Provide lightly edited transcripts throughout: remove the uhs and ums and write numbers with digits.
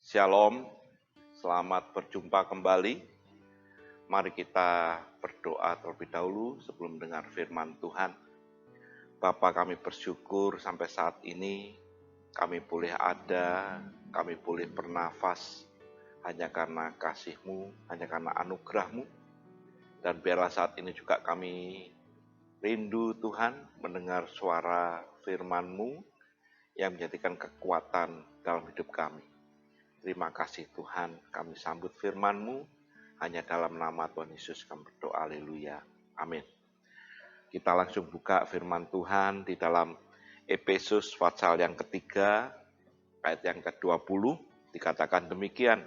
Shalom, selamat berjumpa kembali. Mari kita berdoa terlebih dahulu sebelum mendengar firman Tuhan. Bapa, kami bersyukur sampai saat ini kami boleh ada, kami boleh bernafas hanya karena kasih-Mu, hanya karena anugerah-Mu. Dan biarlah saat ini juga kami rindu Tuhan mendengar suara firman-Mu yang menjadikan kekuatan dalam hidup kami. Terima kasih Tuhan, kami sambut firman-Mu, hanya dalam nama Tuhan Yesus kami berdoa, haleluya, amin. Kita langsung buka firman Tuhan di dalam Efesus pasal yang ketiga, ayat yang ke-20, dikatakan demikian.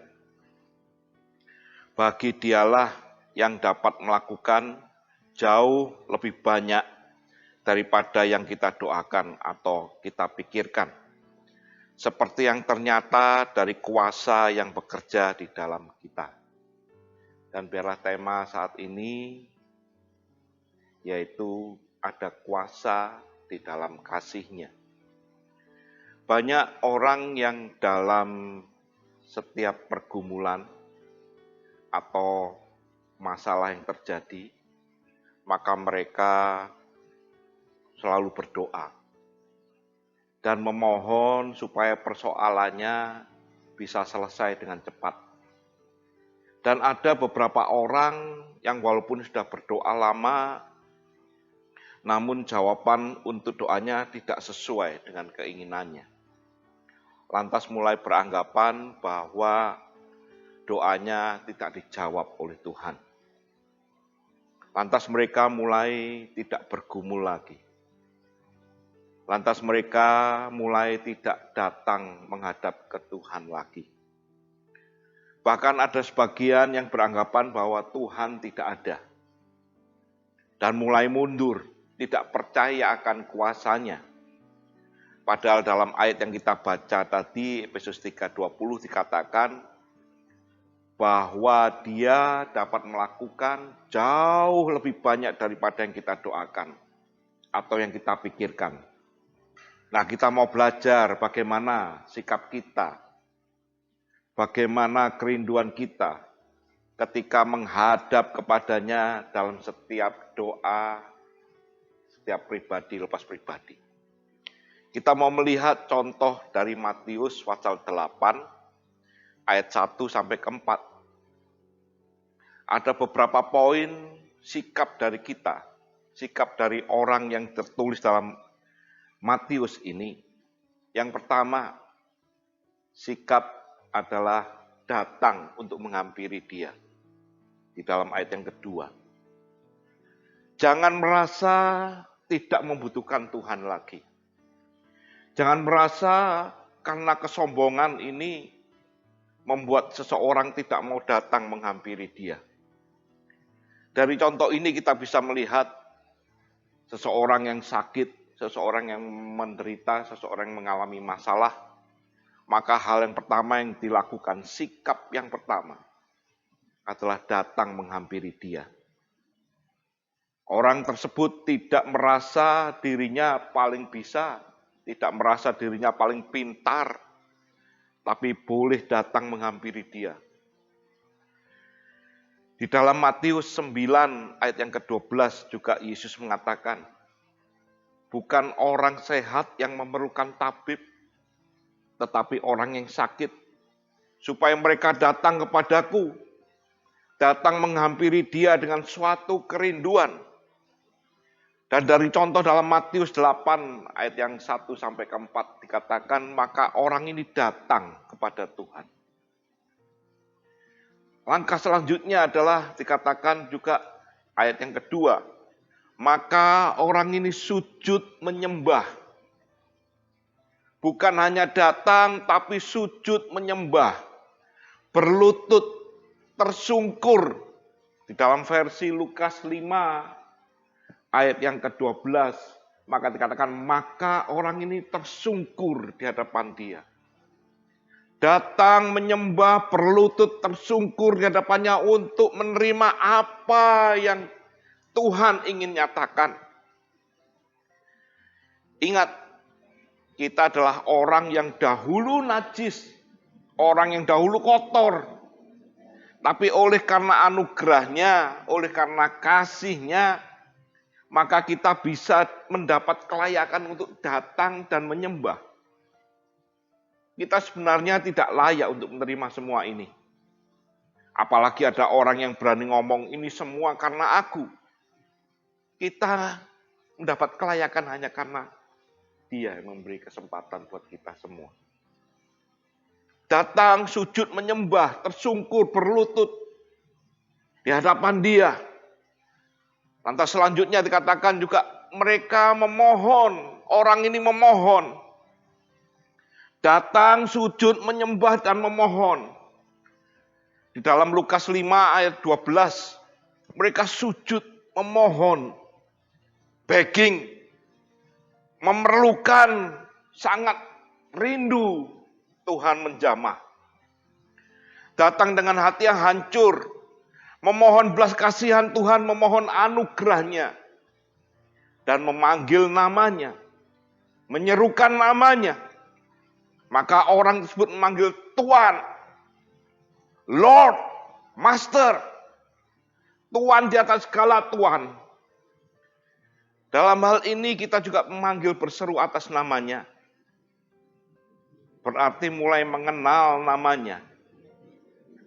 Bagi Dialah yang dapat melakukan jauh lebih banyak daripada yang kita doakan atau kita pikirkan. Seperti yang ternyata dari kuasa yang bekerja di dalam kita. Dan biarlah tema saat ini yaitu ada kuasa di dalam kasih-Nya. Banyak orang yang dalam setiap pergumulan atau masalah yang terjadi, maka mereka selalu berdoa dan memohon supaya persoalannya bisa selesai dengan cepat. Dan ada beberapa orang yang walaupun sudah berdoa lama, namun jawaban untuk doanya tidak sesuai dengan keinginannya. Lantas mulai beranggapan bahwa doanya tidak dijawab oleh Tuhan. Lantas mereka mulai tidak bergumul lagi. Lantas mereka mulai tidak datang menghadap ke Tuhan lagi. Bahkan ada sebagian yang beranggapan bahwa Tuhan tidak ada. Dan mulai mundur, tidak percaya akan kuasa-Nya. Padahal dalam ayat yang kita baca tadi, Efesus 3:20 dikatakan bahwa Dia dapat melakukan jauh lebih banyak daripada yang kita doakan atau yang kita pikirkan. Nah, kita mau belajar bagaimana sikap kita, bagaimana kerinduan kita ketika menghadap kepadanya dalam setiap doa, setiap pribadi lepas pribadi. Kita mau melihat contoh dari Matius pasal 8, ayat 1 sampai ke 4. Ada beberapa poin sikap dari kita, sikap dari orang yang tertulis dalam Matius ini. Yang pertama, sikap adalah datang untuk menghampiri Dia. Di dalam ayat yang kedua. Jangan merasa tidak membutuhkan Tuhan lagi. Jangan merasa karena kesombongan ini membuat seseorang tidak mau datang menghampiri Dia. Dari contoh ini kita bisa melihat seseorang yang sakit, seseorang yang menderita, seseorang yang mengalami masalah, maka hal yang pertama yang dilakukan, sikap yang pertama adalah datang menghampiri Dia. Orang tersebut tidak merasa dirinya paling bisa, tidak merasa dirinya paling pintar, tapi boleh datang menghampiri Dia. Di dalam Matius 9 ayat yang ke-12 juga Yesus mengatakan, bukan orang sehat yang memerlukan tabib, tetapi orang yang sakit. Supaya mereka datang kepadaku, datang menghampiri Dia dengan suatu kerinduan. Dan dari contoh dalam Matius 8 ayat yang 1 sampai ke 4 dikatakan, maka orang ini datang kepada Tuhan. Langkah selanjutnya adalah dikatakan juga ayat yang kedua, maka orang ini sujud menyembah. Bukan hanya datang, tapi sujud menyembah. Berlutut, tersungkur. Di dalam versi Lukas 5, ayat yang ke-12, maka dikatakan, maka orang ini tersungkur di hadapan Dia. Datang menyembah, berlutut, tersungkur di hadapannya untuk menerima apa yang Tuhan ingin nyatakan. Ingat, kita adalah orang yang dahulu najis, Orang yang dahulu kotor, tapi oleh karena anugerahnya, oleh karena kasihnya, maka kita bisa mendapat kelayakan untuk datang dan menyembah. Kita sebenarnya tidak layak untuk menerima semua ini. Apalagi ada orang yang berani ngomong ini semua karena aku. Kita mendapat kelayakan hanya karena Dia yang memberi kesempatan buat kita semua. Datang, sujud, menyembah, tersungkur, berlutut di hadapan Dia. Lantas selanjutnya dikatakan juga mereka memohon, orang ini memohon. Datang, sujud, menyembah, dan memohon. Di dalam Lukas 5 ayat 12, mereka sujud, memohon, begging, memerlukan, sangat rindu Tuhan menjamah. Datang dengan hati yang hancur, memohon belas kasihan Tuhan, memohon anugerahnya, dan memanggil namanya, menyerukan namanya. Maka orang tersebut memanggil Tuhan, Lord, Master, Tuhan di atas segala Tuhan. Dalam hal ini kita juga memanggil berseru atas namanya. Berarti mulai mengenal namanya.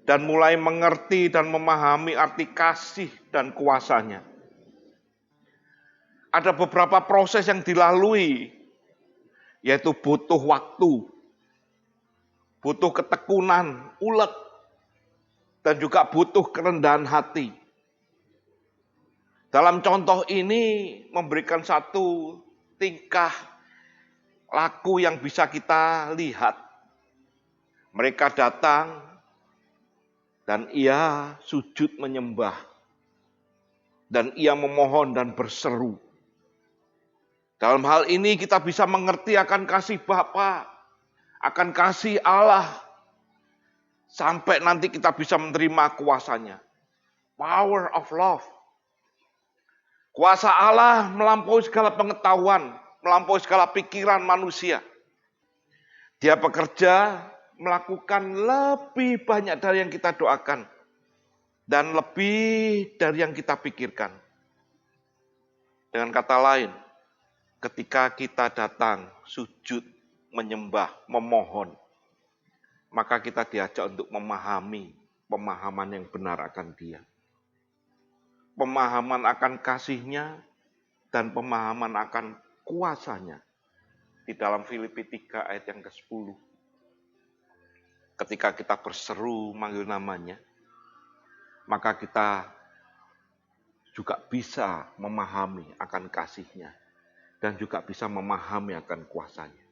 Dan mulai mengerti dan memahami arti kasih dan kuasanya. Ada beberapa proses yang dilalui, yaitu butuh waktu, butuh ketekunan, ulet, dan juga butuh kerendahan hati. Dalam contoh ini memberikan satu tingkah laku yang bisa kita lihat. Mereka datang dan ia sujud menyembah. Dan ia memohon dan berseru. Dalam hal ini kita bisa mengerti akan kasih Bapa, akan kasih Allah. Sampai nanti kita bisa menerima kuasanya. Power of love. Kuasa Allah melampaui segala pengetahuan, melampaui segala pikiran manusia. Dia bekerja melakukan lebih banyak dari yang kita doakan. Dan lebih dari yang kita pikirkan. Dengan kata lain, ketika kita datang, sujud, menyembah, memohon, maka kita diajak untuk memahami pemahaman yang benar akan Dia. Pemahaman akan kasih-Nya dan pemahaman akan kuasanya. Di dalam Filipi 3 ayat yang ke-10. Ketika kita berseru manggil namanya, maka kita juga bisa memahami akan kasih-Nya dan juga bisa memahami akan kuasanya.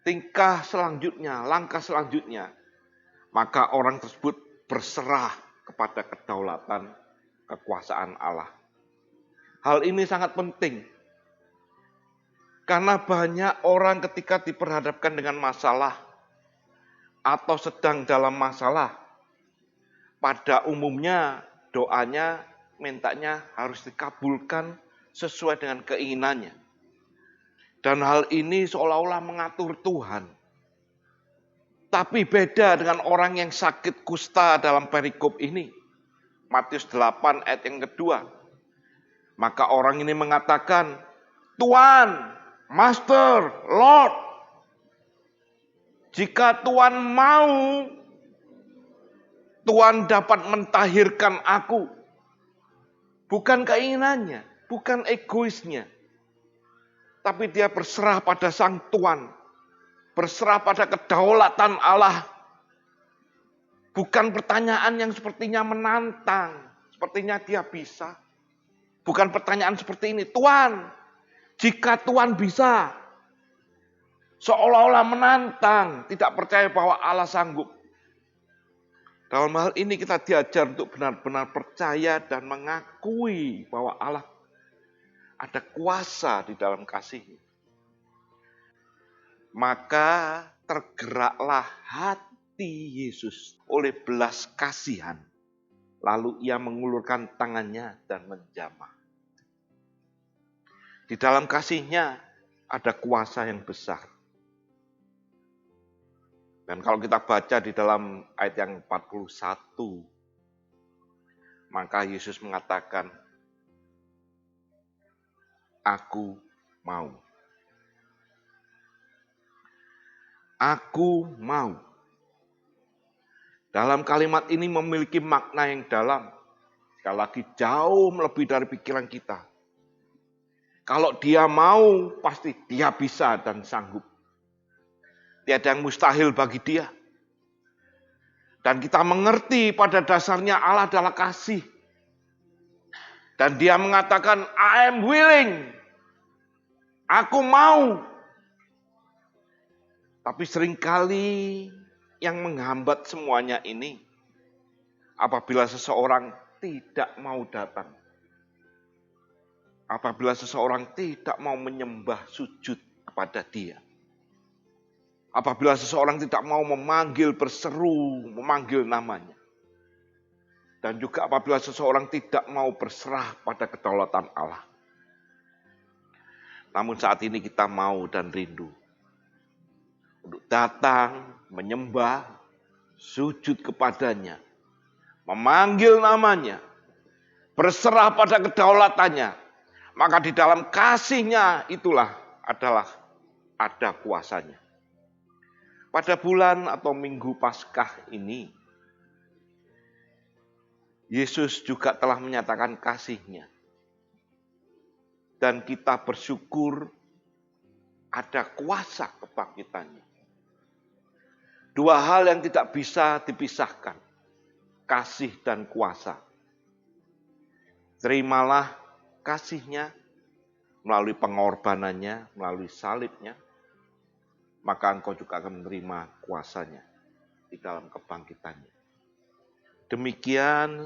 Tingkah selanjutnya, langkah selanjutnya, maka orang tersebut berserah kepada kedaulatan kekuasaan Allah. Hal ini sangat penting. Karena banyak orang ketika diperhadapkan dengan masalah atau sedang dalam masalah, pada umumnya doanya, mintanya harus dikabulkan sesuai dengan keinginannya. Dan hal ini seolah-olah mengatur Tuhan. Tapi beda dengan orang yang sakit kusta dalam perikop ini. Matius 8 ayat yang kedua. Maka orang ini mengatakan, Tuhan, Master, Lord, jika Tuhan mau, Tuhan dapat mentahirkan aku. Bukan keinginannya, bukan egoisnya. Tapi dia berserah pada Sang Tuhan. Berserah pada kedaulatan Allah. Bukan pertanyaan yang sepertinya menantang. Sepertinya dia bisa. Bukan pertanyaan seperti ini. Tuhan, jika Tuhan bisa. Seolah-olah menantang. Tidak percaya bahwa Allah sanggup. Dalam hal ini kita diajar untuk benar-benar percaya dan mengakui bahwa Allah ada kuasa di dalam kasih-Nya. Maka tergeraklah hati Yesus oleh belas kasihan. Lalu ia mengulurkan tangannya dan menjamah. Di dalam kasih-Nya ada kuasa yang besar. Dan kalau kita baca di dalam ayat yang 41, maka Yesus mengatakan, aku mau. Aku mau. Dalam kalimat ini memiliki makna yang dalam. Sekali lagi jauh melebihi dari pikiran kita. Kalau dia mau, pasti dia bisa dan sanggup. Tiada yang mustahil bagi dia. Dan kita mengerti pada dasarnya Allah adalah kasih. Dan dia mengatakan, I am willing. Aku mau. Tapi seringkali yang menghambat semuanya ini, apabila seseorang tidak mau datang. Apabila seseorang tidak mau menyembah sujud kepada dia. Apabila seseorang tidak mau memanggil, berseru, memanggil namanya. Dan juga apabila seseorang tidak mau berserah pada kedaulatan Allah. Namun saat ini kita mau dan rindu. Untuk datang, menyembah, sujud kepadanya. Memanggil namanya. Berserah pada kedaulatannya. Maka di dalam kasihnya itulah adalah ada kuasanya. Pada bulan atau minggu Paskah ini, Yesus juga telah menyatakan kasihnya. Dan kita bersyukur ada kuasa kebangkitannya. Dua hal yang tidak bisa dipisahkan. Kasih dan kuasa. Terimalah kasihnya melalui pengorbanannya, melalui salibnya. Maka engkau juga akan menerima kuasanya di dalam kebangkitannya. Demikian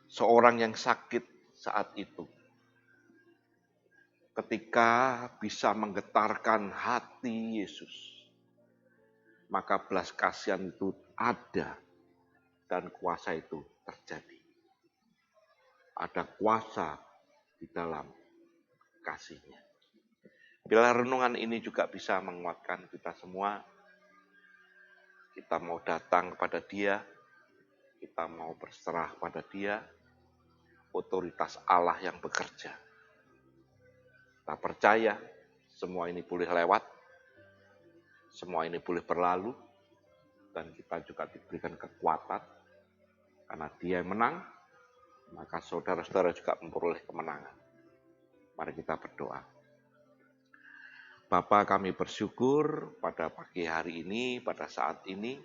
seorang yang sakit saat itu. Ketika bisa menggetarkan hati Yesus. Maka belas kasihan itu ada dan kuasa itu terjadi. Ada kuasa di dalam kasihnya. Bila renungan ini juga bisa menguatkan kita semua. Kita mau datang kepada Dia. Kita mau berserah pada Dia. Otoritas Allah yang bekerja. Kita percaya semua ini boleh lewat. Semua ini boleh berlalu. Dan kita juga diberikan kekuatan. Karena Dia yang menang. Maka saudara-saudara juga memperoleh kemenangan. Mari kita berdoa. Bapa, kami bersyukur pada pagi hari ini, pada saat ini,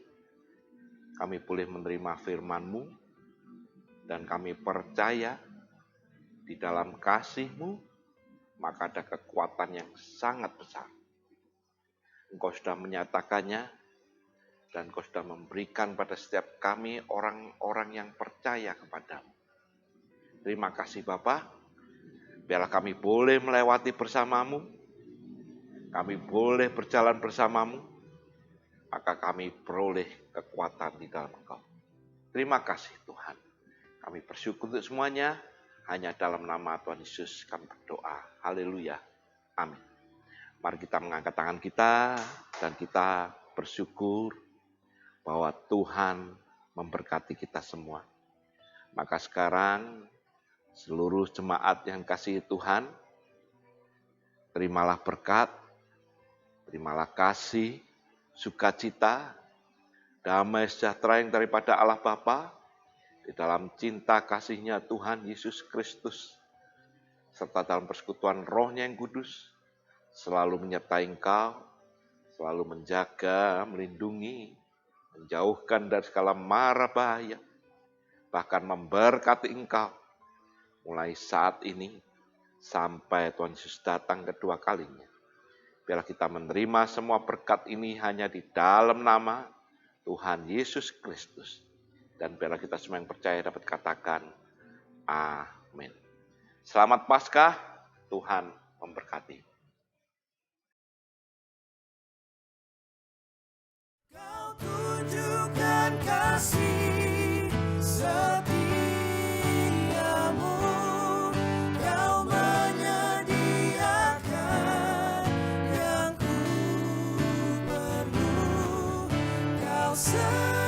kami boleh menerima firman-Mu, dan kami percaya di dalam kasih-Mu, maka ada kekuatan yang sangat besar. Engkau sudah menyatakannya, dan Engkau sudah memberikan pada setiap kami orang-orang yang percaya kepadamu. Terima kasih Bapa, biarlah kami boleh melewati bersama-Mu, kami boleh berjalan bersama-Mu, maka kami peroleh kekuatan di dalam Engkau. Terima kasih Tuhan. Kami bersyukur untuk semuanya. Hanya dalam nama Tuhan Yesus kami berdoa. Haleluya. Amin. Mari kita mengangkat tangan kita dan kita bersyukur bahwa Tuhan memberkati kita semua. Maka sekarang seluruh jemaat yang kasih Tuhan, terimalah berkat. Terimalah kasih, sukacita, damai sejahtera yang daripada Allah Bapa di dalam cinta kasih-Nya Tuhan Yesus Kristus, serta dalam persekutuan Roh-Nya yang kudus, selalu menyertai engkau, selalu menjaga, melindungi, menjauhkan dari segala mara bahaya, bahkan memberkati engkau, mulai saat ini sampai Tuhan Yesus datang kedua kalinya. Biarlah kita menerima semua berkat ini hanya di dalam nama Tuhan Yesus Kristus. Dan biarlah kita semua yang percaya dapat katakan, amin. Selamat Paskah, Tuhan memberkati. Kau tunjukkan kasih setiamu, Kau menyediakan yang ku perlu setia.